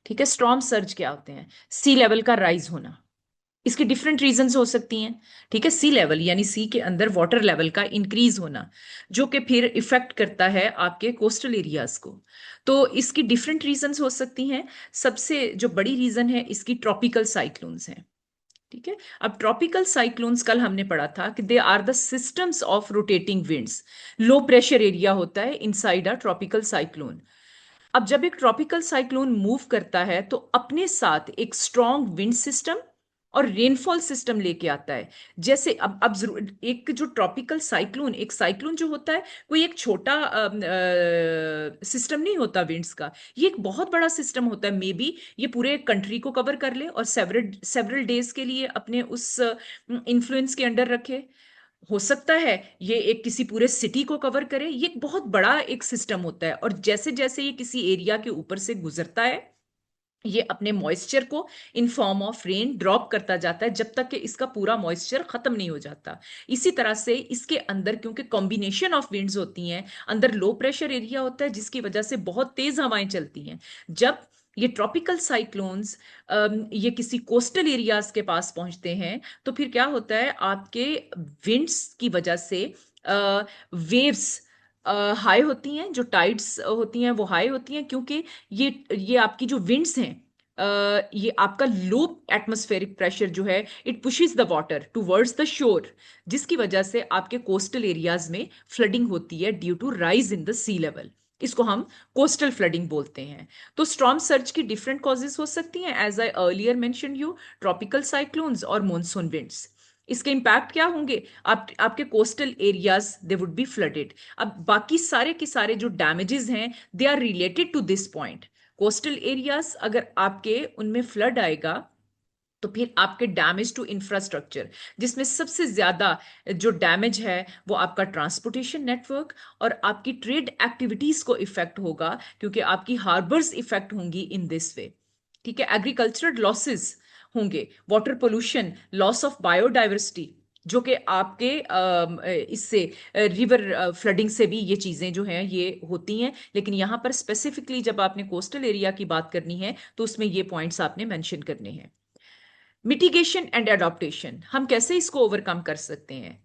ठीक है, storm surge क्या होते हैं? सी लेवल का राइज होना। इसकी डिफरेंट रीजंस हो सकती हैं। ठीक है, सी लेवल यानी सी के अंदर वाटर लेवल का इंक्रीज होना, जो कि फिर इफेक्ट करता है आपके कोस्टल एरियाज को। तो इसकी डिफरेंट रीजंस हो सकती हैं। सबसे जो बड़ी रीजन है इसकी ट्रॉपिकल साइक्लोन्स हैं। ठीक है, अब ट्रॉपिकल साइक्लोन्स कल हमने पढ़ा था कि they are the systems of rotating winds. Low pressure area होता है इनसाइड अ ट्रॉपिकल साइक्लोन। अब जब एक ट्रॉपिकल साइक्लोन मूव करता है तो अपने साथ एक स्ट्रॉन्ग विंड सिस्टम और रेनफॉल सिस्टम लेके आता है। जैसे अब जरूर एक जो ट्रॉपिकल साइक्लोन, एक साइक्लोन जो होता है कोई एक छोटा सिस्टम नहीं होता विंड्स का। ये एक बहुत बड़ा सिस्टम होता है। मे बी ये पूरे कंट्री को कवर कर ले और सेवरल सेवरल डेज के लिए अपने उस इन्फ्लुएंस के अंडर रखे। हो सकता है ये एक किसी पूरे सिटी को कवर करे। ये एक बहुत बड़ा एक सिस्टम होता है, और जैसे जैसे ये किसी एरिया के ऊपर से गुजरता है ये अपने मॉइस्चर को इन फॉर्म ऑफ रेन ड्रॉप करता जाता है जब तक कि इसका पूरा मॉइस्चर खत्म नहीं हो जाता। इसी तरह से इसके अंदर क्योंकि कॉम्बिनेशन ऑफ विंड्स होती हैं, अंदर लो प्रेशर एरिया होता है जिसकी वजह से बहुत तेज हवाएं चलती हैं। जब ये ट्रॉपिकल साइक्लोन्स ये किसी कोस्टल एरियाज के पास पहुंचते हैं तो फिर क्या होता है, आपके विंड्स की वजह से वेव्स हाई होती हैं, जो टाइड्स होती हैं वो हाई होती हैं, क्योंकि ये आपकी जो विंड्स हैं ये आपका लो एटमॉस्फेरिक प्रेशर जो है it pushes the water towards the shore, जिसकी वजह से आपके कोस्टल एरियाज में फ्लडिंग होती है due to rise in the sea level. इसको हम कोस्टल फ्लडिंग बोलते हैं। तो स्टॉर्म सर्ज की डिफरेंट कॉजेस हो सकती हैं, as I earlier mention you, tropical cyclones और मॉनसून विंड्स। इसके इम्पैक्ट क्या होंगे? आपके coastal areas they would be flooded. अब बाकी सारे के सारे जो डैमेजेस हैं they are related to this point. Coastal areas अगर आपके उनमें फ्लड आएगा तो फिर आपके डैमेज टू इंफ्रास्ट्रक्चर, जिसमें सबसे ज्यादा जो डैमेज है वो आपका ट्रांसपोर्टेशन नेटवर्क और आपकी ट्रेड एक्टिविटीज को इफेक्ट होगा, क्योंकि आपकी हार्बर्स इफेक्ट होंगी इन दिस वे। ठीक है, एग्रीकल्चरल लॉसेस होंगे, water pollution, loss of biodiversity, जो कि आपके इससे रिवर फ्लडिंग से भी ये चीजें जो हैं ये होती हैं। लेकिन यहाँ पर स्पेसिफिकली जब आपने कोस्टल एरिया की बात करनी है तो उसमें ये पॉइंट्स आपने मेंशन करने हैं। मिटिगेशन एंड एडॉप्टेशन, हम कैसे इसको ओवरकम कर सकते हैं?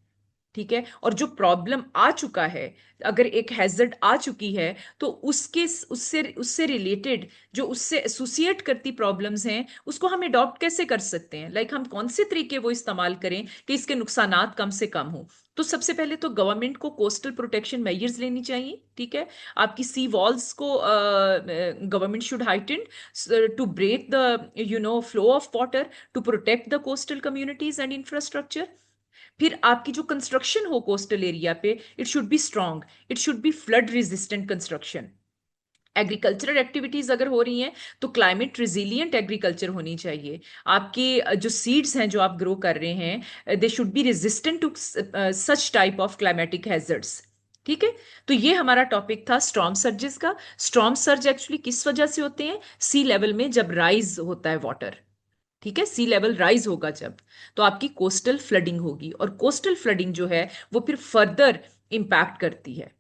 ठीक है, और जो प्रॉब्लम आ चुका है, अगर एक हैजर्ड आ चुकी है तो उसके उससे उससे रिलेटेड जो उससे एसोसिएट करती प्रॉब्लम्स हैं उसको हम अडॉप्ट कैसे कर सकते हैं, लाइक हम कौन से तरीके वो इस्तेमाल करें कि इसके नुकसानात कम से कम हो। तो सबसे पहले तो गवर्नमेंट को कोस्टल प्रोटेक्शन मेजर्स लेनी चाहिए। ठीक है, आपकी सी वॉल्स को government should heighten to break the flow of water, to protect the coastal communities and infrastructure. फिर आपकी जो कंस्ट्रक्शन हो कोस्टल एरिया पे, it should be strong, it should be flood resistant construction. Agricultural activities अगर हो रही हैं तो क्लाइमेट रिजिलियंट एग्रीकल्चर होनी चाहिए। आपके जो सीड्स हैं जो आप ग्रो कर रहे हैं they should be resistant to such type of climatic hazards. ठीक है, तो ये हमारा टॉपिक था स्टॉर्म सर्जेस का। स्टॉर्म सर्ज एक्चुअली किस वजह से होते हैं? सी लेवल में जब राइज होता है वाटर। ठीक है, सी लेवल राइज होगा जब, तो आपकी कोस्टल फ्लडिंग होगी, और कोस्टल फ्लडिंग जो है वो फिर फर्दर इंपैक्ट करती है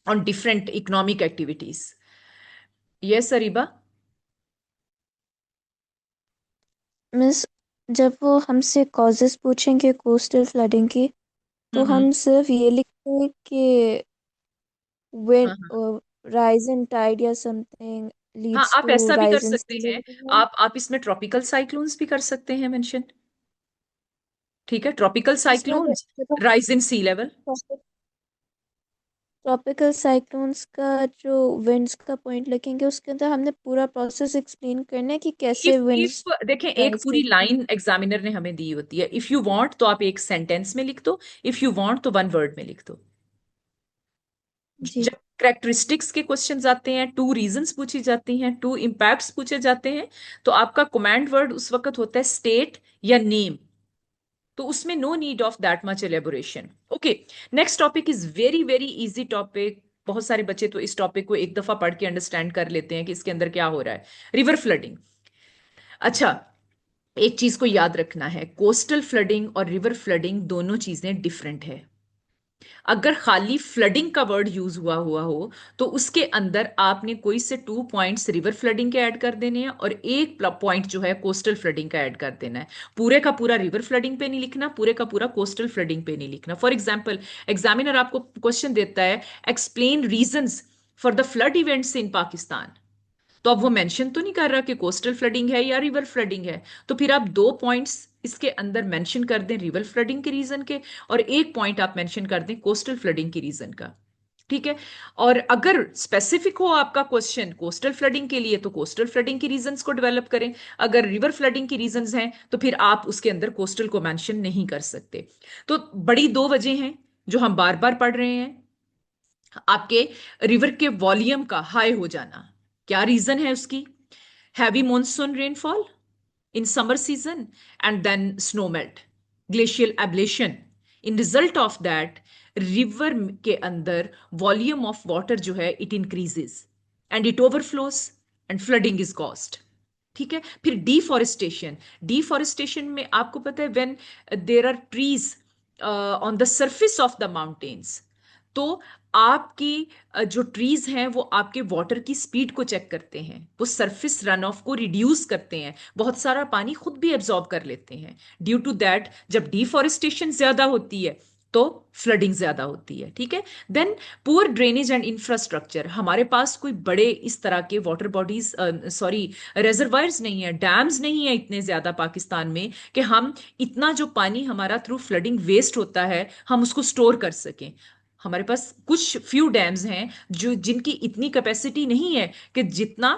on different economic activities. Yes Areeba. Miss, जब वो हमसे कॉजेस पूछेंगे कोस्टल फ्लडिंग की, तो हम्म। हम सिर्फ ये लिखेंगे कि हाँ when हाँ rise in tide या something हाँ, leads आप to ऐसा भी कर rise in सकते sea हैं। level. आप इसमें ट्रॉपिकल साइक्लोन्स भी कर सकते हैं मेंशन। ठीक है, ट्रॉपिकल इसमें अगर cyclones rise in sea level. Tropical cyclones का जो विंड्स का पॉइंट लिखेंगे उसके अंदर हमने पूरा प्रोसेस एक्सप्लेन करना है कि कैसे इफ विंड्स देखें, एक राइज पूरी करती हैं. लाइन एग्जामिनर ने हमें दी होती है। इफ यू वांट तो आप एक सेंटेंस में लिख दो, इफ यू वांट तो वन वर्ड में लिख दो। जी. जब करेक्टरिस्टिक्स के क्वेश्चंस आते हैं, टू रीजंस पूछी जाती हैं, टू इम्पैक्ट्स पूछे जाते हैं, तो आपका कमांड वर्ड उस वक्त होता है स्टेट या नेम। तो उसमें no need of that much elaboration. Okay, next topic is very very easy topic. बहुत सारे बच्चे तो इस टॉपिक को एक दफा पढ़ के अंडरस्टैंड कर लेते हैं कि इसके अंदर क्या हो रहा है। River flooding. अच्छा, एक चीज को याद रखना है, कोस्टल फ्लडिंग और रिवर फ्लडिंग दोनों चीजें डिफरेंट है। अगर खाली फ्लडिंग का वर्ड यूज हुआ हो तो उसके अंदर आपने कोई से 2 पॉइंट्स रिवर फ्लडिंग के ऐड कर देने हैं और एक पॉइंट जो है कोस्टल फ्लडिंग का ऐड कर देना है। पूरे का पूरा रिवर फ्लडिंग पे नहीं लिखना, पूरे का पूरा कोस्टल फ्लडिंग पे नहीं लिखना। फॉर एग्जाम्पल, एग्जामिनर आपको क्वेश्चन देता है, explain reasons for the flood events in Pakistan, तो अब वो मेंशन तो नहीं कर रहा कि कोस्टल फ्लडिंग है या रिवर फ्लडिंग है, तो फिर आप 2 पॉइंट्स इसके अंदर मेंशन कर दें रिवर फ्लडिंग के रीजन के, और एक पॉइंट आप मेंशन कर दें कोस्टल फ्लडिंग के रीजन का। ठीक है। और अगर स्पेसिफिक हो आपका क्वेश्चन कोस्टल फ्लडिंग के लिए तो कोस्टल फ्लडिंग की रीजंस को डेवलप करें, अगर रिवर फ्लडिंग की रीजंस हैं तो फिर आप उसके अंदर कोस्टल को मेंशन नहीं कर सकते। तो बड़ी दो वजह हैं जो हम बार बार पढ़ रहे हैं। आपके रिवर के वॉल्यूम का हाई हो जाना, क्या रीजन है उसकी? Heavy monsoon rainfall in summer season and then snow melt, glacial ablation. In result of that river के अंदर वॉल्यूम ऑफ वाटर जो है it increases and it overflows and flooding is caused. ठीक है। फिर डिफॉरेस्टेशन, डिफॉरेस्टेशन में आपको पता है when there are trees on the surface of the mountains, तो आपकी जो ट्रीज हैं वो आपके वाटर की स्पीड को चेक करते हैं, वो सरफेस रन ऑफ को रिड्यूस करते हैं, बहुत सारा पानी खुद भी एब्जॉर्ब कर लेते हैं। ड्यू टू दैट जब डिफॉरेस्टेशन ज्यादा होती है तो फ्लडिंग ज्यादा होती है। ठीक है। Then poor drainage and infrastructure, हमारे पास कोई बड़े इस तरह के वाटर बॉडीज, सॉरी रेजर्वायर्स नहीं है, डैम्स नहीं है इतने ज्यादा पाकिस्तान में कि हम इतना जो पानी हमारा थ्रू फ्लडिंग वेस्ट होता है हम उसको स्टोर कर सकें। हमारे पास कुछ फ्यू डैम्स हैं जो जिनकी इतनी कैपेसिटी नहीं है कि जितना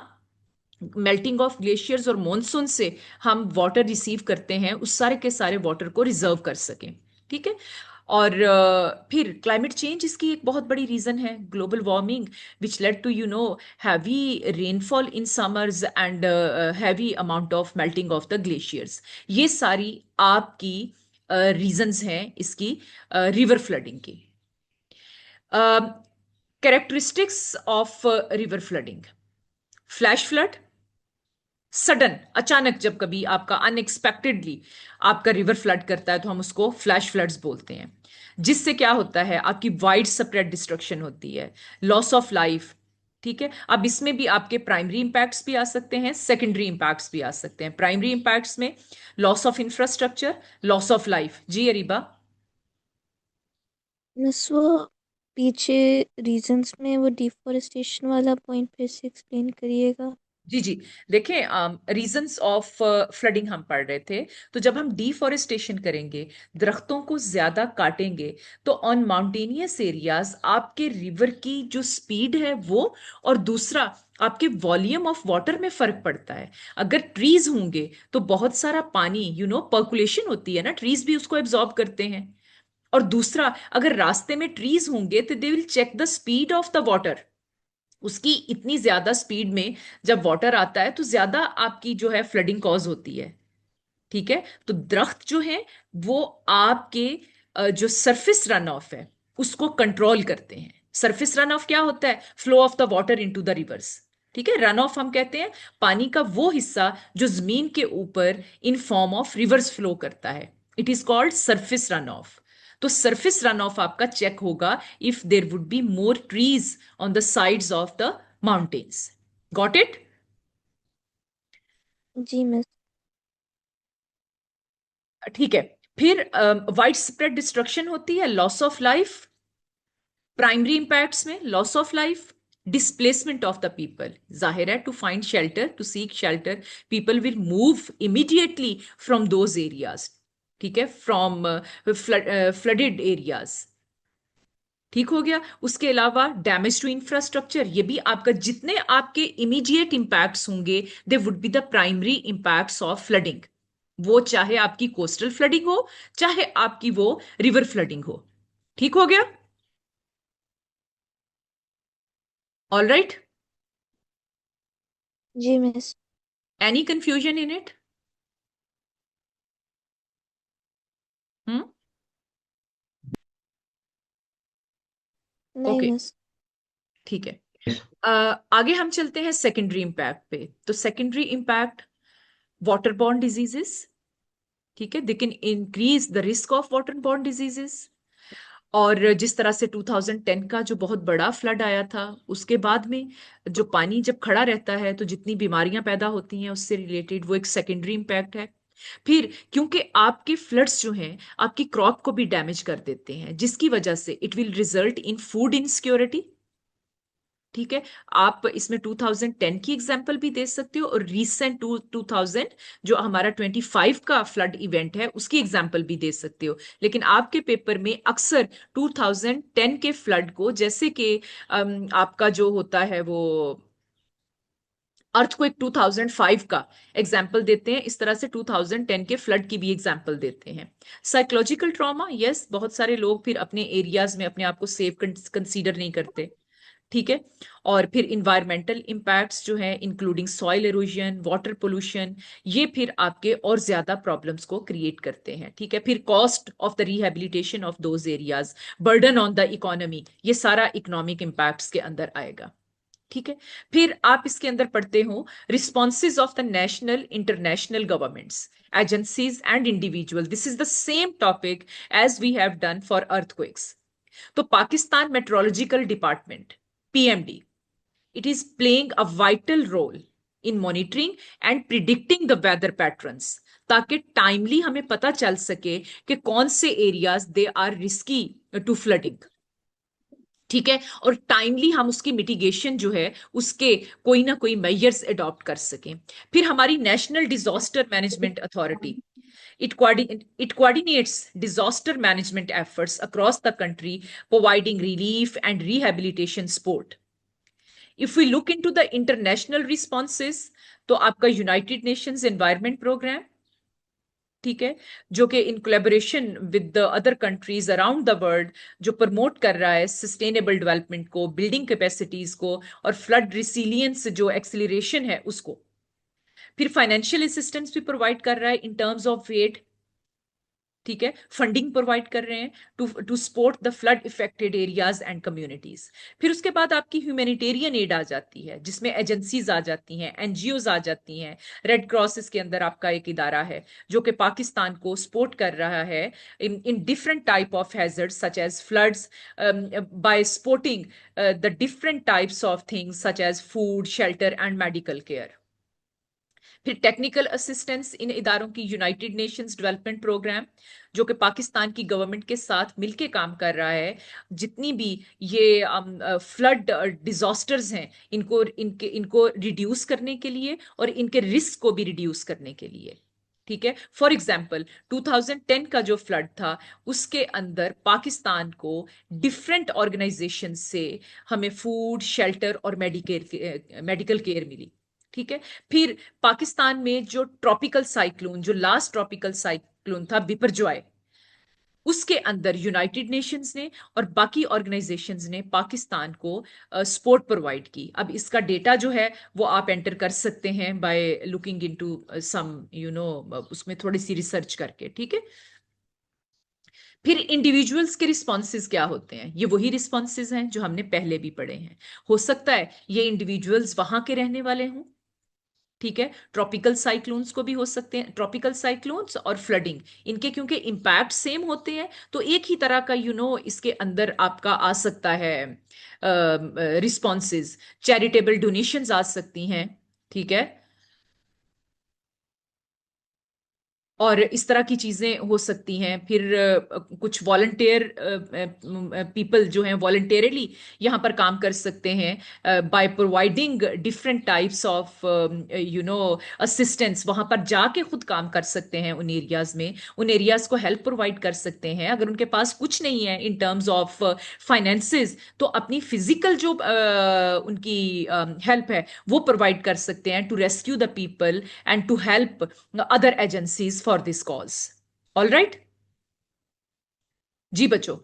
मेल्टिंग ऑफ ग्लेशियर्स और मॉनसून से हम वाटर रिसीव करते हैं उस सारे के सारे वाटर को रिजर्व कर सकें। ठीक है। और फिर क्लाइमेट चेंज इसकी एक बहुत बड़ी रीजन है, global warming which led to heavy rainfall in summers and heavy amount of melting of the glaciers. ये सारी आपकी रीजंस हैं इसकी रिवर फ्लडिंग की। Characteristics of river flooding, flash flood, sudden अचानक जब कभी आपका अनएक्सपेक्टेडली आपका रिवर फ्लड करता है तो हम उसको फ्लैश फ्लड्स बोलते हैं। जिससे क्या होता है आपकी वाइड स्प्रेड डिस्ट्रक्शन होती है, लॉस ऑफ लाइफ। ठीक है। अब इसमें भी आपके प्राइमरी इंपैक्ट्स भी आ सकते हैं, सेकेंडरी इंपैक्ट्स भी आ सकते हैं। प्राइमरी इंपैक्ट्स में loss of infrastructure, loss of life. जी अरीबा। मिस वो पीछे रीजंस में वो डिफॉरेस्टेशन वाला पॉइंट फिर से एक्सप्लेन करिएगा। जी जी। देखें, रीजंस ऑफ फ्लडिंग हम पढ़ रहे थे, तो जब हम डिफॉरेस्टेशन करेंगे, दरख्तों को ज्यादा काटेंगे, तो ऑन माउंटेनियस एरियाज आपके रिवर की जो स्पीड है वो, और दूसरा आपके वॉल्यूम ऑफ वाटर में फर्क पड़ता है। अगर ट्रीज होंगे तो बहुत सारा पानी पर्कुलेशन होती है ना, ट्रीज भी उसको एब्जॉर्ब करते हैं। और दूसरा, अगर रास्ते में ट्रीज होंगे तो they will check the speed of the water, उसकी इतनी ज्यादा स्पीड में जब वाटर आता है तो ज्यादा आपकी जो है फ्लडिंग कॉज होती है। ठीक है। तो दरख्त जो है वो आपके जो सरफेस रन ऑफ है उसको कंट्रोल करते हैं। सरफेस रन ऑफ क्या होता है? Flow of the water into the reverse. ठीक है। रन ऑफ हम कहते हैं पानी का वो हिस्सा जो जमीन के ऊपर in form of rivers flow करता है, it is called surface run off. तो सरफेस रन ऑफ आपका चेक होगा if there would be more trees on the sides of the mountains. Got it? जी मिस। ठीक है। फिर वाइड स्प्रेड डिस्ट्रक्शन होती है, loss of life. Primary impacts में loss of life, displacement of the people. जाहिर है to find shelter, to seek shelter, people will move immediately from those areas. ठीक है। From flooded areas. ठीक हो गया। उसके अलावा डैमेज टू इंफ्रास्ट्रक्चर, ये भी आपका, जितने आपके इमीडिएट इंपैक्ट्स होंगे दे would be the primary impacts of flooding, वो चाहे आपकी कोस्टल फ्लडिंग हो चाहे आपकी वो रिवर फ्लडिंग हो। ठीक हो गया? All right. जी miss. Any confusion in it? Hmm. नहीं ओके। मिस। ठीक है। आगे हम चलते हैं सेकेंडरी इंपैक्ट पे। तो secondary impact, water borne diseases. ठीक है। They can increase the risk of water borne diseases. और जिस तरह से 2010 का जो बहुत बड़ा फ्लड आया था, उसके बाद में जो पानी जब खड़ा रहता है तो जितनी बीमारियां पैदा होती हैं उससे रिलेटेड, वो एक सेकेंडरी इम्पैक्ट है। फिर क्योंकि आपके फ्लड्स जो हैं आपकी क्रॉप को भी डैमेज कर देते हैं, जिसकी वजह से it will result in food insecurity. ठीक है, आप इसमें 2010 की एग्जांपल भी दे सकते हो, और रीसेंट 2000 जो हमारा 25 का फ्लड इवेंट है उसकी एग्जांपल भी दे सकते हो। लेकिन आपके पेपर में अक्सर 2010 के फ्लड को, जैसे कि आपका जो होता है वो अर्थक्वेक 2005 का एग्जाम्पल देते हैं, इस तरह से 2010 के फ्लड की भी एग्जाम्पल देते हैं। साइकोलॉजिकल ट्रॉमा, यस, बहुत सारे लोग फिर अपने एरियाज में अपने आप को सेफ कंसीडर नहीं करते। ठीक है, और फिर इन्वायरमेंटल इम्पैक्ट्स जो है including soil halogen, water pollution, ये फिर आपके और ज्यादा प्रॉब्लम्स को क्रिएट करते हैं। ठीक है, फिर cost of the rehabilitation of those areas, burden on the economy, ये सारा इकोनॉमिक इम्पैक्ट्स के अंदर आएगा। ठीक है, फिर आप इसके अंदर पढ़ते हो responses of the national international governments, agencies and individual. This is the same topic as we have done for earthquakes. तो Pakistan meteorological department, PMD, it is playing a vital role in monitoring and predicting the weather patterns, ताकि timely हमें पता चल सके कि कौन से areas they are risky to flooding. ठीक है, और टाइमली हम उसकी मिटिगेशन जो है उसके कोई ना कोई मेजर्स अडॉप्ट कर सकें। फिर हमारी national disaster management authority, it coordinates disaster management efforts across the country, providing relief and rehabilitation support. If we look into the international responses, तो आपका यूनाइटेड नेशंस एनवायरनमेंट प्रोग्राम, ठीक है, जो कि in collaboration with the other countries around the world जो promote कर रहा है सस्टेनेबल डेवलपमेंट को, बिल्डिंग कैपेसिटीज को, और फ्लड रिसिलियंस जो एक्सिलरेशन है उसको। फिर फाइनेंशियल असिस्टेंस भी प्रोवाइड कर रहा है इन टर्म्स ऑफ एड। ठीक है, फंडिंग प्रोवाइड कर रहे हैं to support the flood affected areas and communities. फिर उसके बाद आपकी ह्यूमैनिटेरियन एड आ जाती है, जिसमें एजेंसीज आ जाती हैं, एनजीओज आ जाती हैं। रेड क्रॉस इसके अंदर आपका एक इदारा है जो कि पाकिस्तान को सपोर्ट कर रहा है in different type of hazards such as floods, by supporting the different types of things such as food, shelter and medical care. फिर टेक्निकल असिस्टेंस इन इदारों की यूनाइटेड नेशंस डेवलपमेंट प्रोग्राम, जो कि पाकिस्तान की गवर्नमेंट के साथ मिलके काम कर रहा है। जितनी भी ये फ्लड डिजास्टर्स हैं इनको रिड्यूस करने के लिए और इनके रिस्क को भी रिड्यूस करने के लिए। ठीक है, फॉर एग्जाम्पल 2010 का जो फ्लड था उसके अंदर पाकिस्तान को डिफरेंट ऑर्गेनाइजेशन से हमें फूड, शेल्टर और मेडिकल केयर मिली। ठीक है, फिर पाकिस्तान में जो ट्रॉपिकल साइक्लोन, जो लास्ट ट्रॉपिकल साइक्लोन था बिपरजॉय, उसके अंदर यूनाइटेड नेशंस ने और बाकी ऑर्गेनाइजेशंस ने पाकिस्तान को सपोर्ट प्रोवाइड की। अब इसका डेटा जो है वो आप एंटर कर सकते हैं बाय लुकिंग इनटू सम उसमें थोड़ी सी रिसर्च करके। ठीक है, फिर इंडिविजुअल्स के रिस्पॉन्सेज क्या होते हैं? ये वही रिस्पॉन्सेज हैं जो हमने पहले भी पढ़े हैं। हो सकता है ये इंडिविजुअल्स वहां के रहने वाले हों। ठीक है, ट्रॉपिकल साइक्लोन्स को भी हो सकते हैं, ट्रॉपिकल साइक्लोन्स और फ्लडिंग, इनके क्योंकि इम्पैक्ट सेम होते हैं तो एक ही तरह का इसके अंदर आपका आ सकता है रिस्पॉन्सेज। चैरिटेबल डोनेशंस आ सकती हैं। ठीक है, और इस तरह की चीजें हो सकती हैं। फिर कुछ वॉलंटियर पीपल जो हैं वॉलंटियरली यहाँ पर काम कर सकते हैं by providing different types of assistance. वहाँ पर जाके खुद काम कर सकते हैं उन एरियाज में, उन एरियाज को हेल्प प्रोवाइड कर सकते हैं। अगर उनके पास कुछ नहीं है इन टर्म्स ऑफ फाइनेंसेस, तो अपनी फिजिकल जो उनकी हेल्प है वो प्रोवाइड कर सकते हैं to rescue the people and to help other agencies for this cause. All right? जी बच्चों।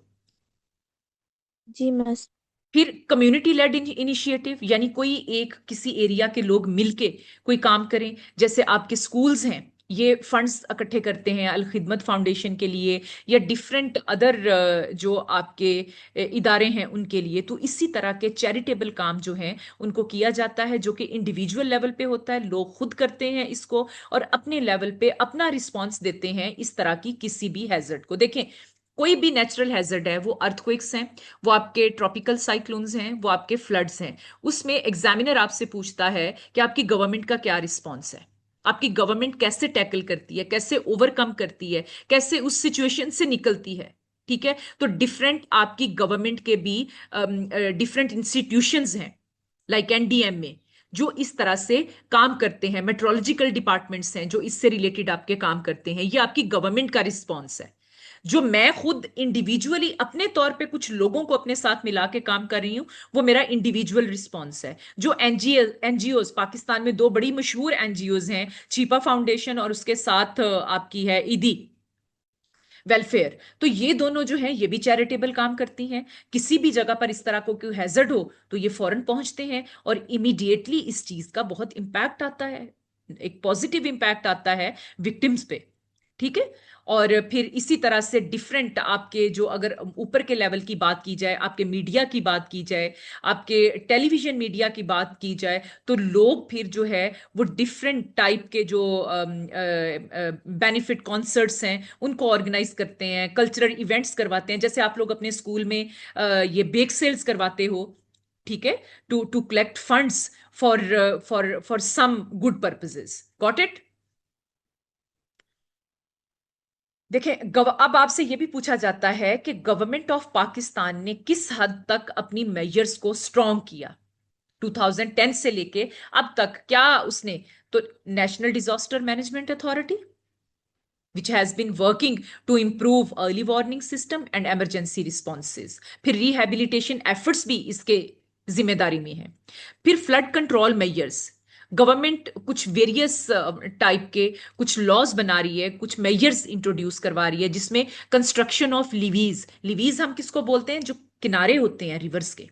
जी मिस। फिर कम्युनिटी लेड इनिशिएटिव, यानी कोई एक किसी एरिया के लोग मिलके कोई काम करें। जैसे आपके स्कूल्स हैं, ये फंड्स इकट्ठे करते हैं अल खिदमत फाउंडेशन के लिए या डिफरेंट अदर जो आपके इदारे हैं उनके लिए। तो इसी तरह के चैरिटेबल काम जो हैं उनको किया जाता है, जो कि इंडिविजुअल लेवल पे होता है, लोग खुद करते हैं इसको और अपने लेवल पे अपना रिस्पॉन्स देते हैं इस तरह की किसी भी हैजर्ड को। देखें, कोई भी नेचुरल हैजर्ड है, वो अर्थक्वेक्स हैं, वो आपके ट्रॉपिकल साइक्लोन्स हैं, वो आपके फ्लड्स हैं, उसमें एग्जामिनर आपसे पूछता है कि आपकी गवर्नमेंट का क्या रिस्पॉन्स है, आपकी गवर्नमेंट कैसे टैकल करती है, कैसे ओवरकम करती है, कैसे उस सिचुएशन से निकलती है। ठीक है, तो डिफरेंट आपकी गवर्नमेंट के भी डिफरेंट इंस्टीट्यूशंस हैं, लाइक एनडीएम में, जो इस तरह से काम करते हैं, मेट्रोलॉजिकल डिपार्टमेंट्स हैं जो इससे रिलेटेड आपके काम करते हैं। ये आपकी गवर्नमेंट का रिस्पॉन्स है। जो मैं खुद इंडिविजुअली अपने तौर पे कुछ लोगों को अपने साथ मिला के काम कर रही हूं, वो मेरा इंडिविजुअल रिस्पॉन्स है। जो एनजीओज, पाकिस्तान में दो बड़ी मशहूर एनजीओज हैं, चीपा फाउंडेशन और उसके साथ आपकी है ईदी वेलफेयर, तो ये दोनों जो हैं ये भी चैरिटेबल काम करती हैं। किसी भी जगह पर इस तरह को कोई हैजर्ड हो तो ये फौरन पहुंचते हैं और इमीडिएटली इस चीज का बहुत इंपैक्ट आता है, एक पॉजिटिव इंपैक्ट आता है विक्टिम्स पे। ठीक है, और फिर इसी तरह से डिफरेंट आपके जो, अगर ऊपर के लेवल की बात की जाए, आपके मीडिया की बात की जाए, आपके टेलीविजन मीडिया की बात की जाए, तो लोग फिर जो है वो डिफरेंट टाइप के जो बेनिफिट कॉन्सर्ट्स हैं उनको ऑर्गेनाइज करते हैं, कल्चरल इवेंट्स करवाते हैं, जैसे आप लोग अपने स्कूल में ये बेक सेल्स करवाते हो। ठीक है, to collect funds for for some good purposes. Got it? देखें, अब आपसे यह भी पूछा जाता है कि गवर्नमेंट ऑफ पाकिस्तान ने किस हद तक अपनी मेजर्स को स्ट्रॉन्ग किया 2010 से लेके अब तक, क्या उसने? तो national disaster management authority, which has been working to improve early warning system and emergency responses, फिर rehabilitation efforts भी इसके जिम्मेदारी में है। फिर फ्लड कंट्रोल मेजर्स, गवर्नमेंट कुछ वेरियस टाइप के कुछ लॉज बना रही है, कुछ मेजर्स इंट्रोड्यूस करवा रही है, जिसमें कंस्ट्रक्शन ऑफ लिवीज, लिवीज हम किसको बोलते हैं? जो किनारे होते हैं रिवर्स के,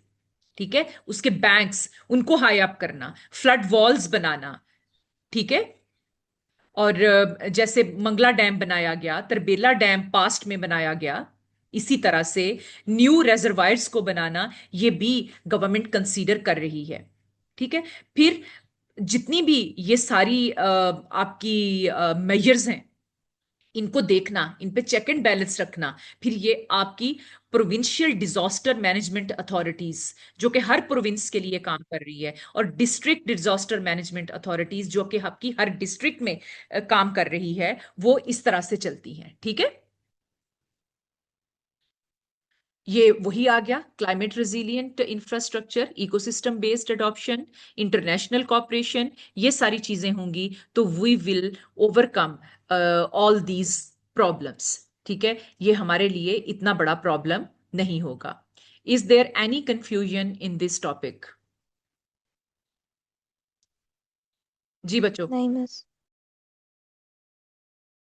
ठीक है, उसके बैंक्स, उनको हाई अप करना, फ्लड वॉल्स बनाना। ठीक है, और जैसे मंगला डैम बनाया गया, तरबेला डैम पास्ट में बनाया गया, इसी तरह से न्यू रेजर्वायर्स को बनाना, ये भी गवर्नमेंट कंसीडर कर रही है। ठीक है, फिर जितनी भी ये सारी आपकी मेजर्स हैं, इनको देखना, इन पे चेक एंड बैलेंस रखना, फिर ये आपकी प्रोविंशियल डिजास्टर मैनेजमेंट अथॉरिटीज, जो कि हर प्रोविंस के लिए काम कर रही है, और डिस्ट्रिक्ट डिजास्टर मैनेजमेंट अथॉरिटीज, जो कि आपकी हर डिस्ट्रिक्ट में काम कर रही है, वो इस तरह से चलती हैं। ठीक है, ये वही आ गया, climate resilient infrastructure, ecosystem based adoption, international cooperation, ये सारी चीजें होंगी तो we will overcome all these problems. ठीक है, ये हमारे लिए इतना बड़ा प्रॉब्लम नहीं होगा। Is there any confusion in this topic? जी बच्चों। नहीं मिस।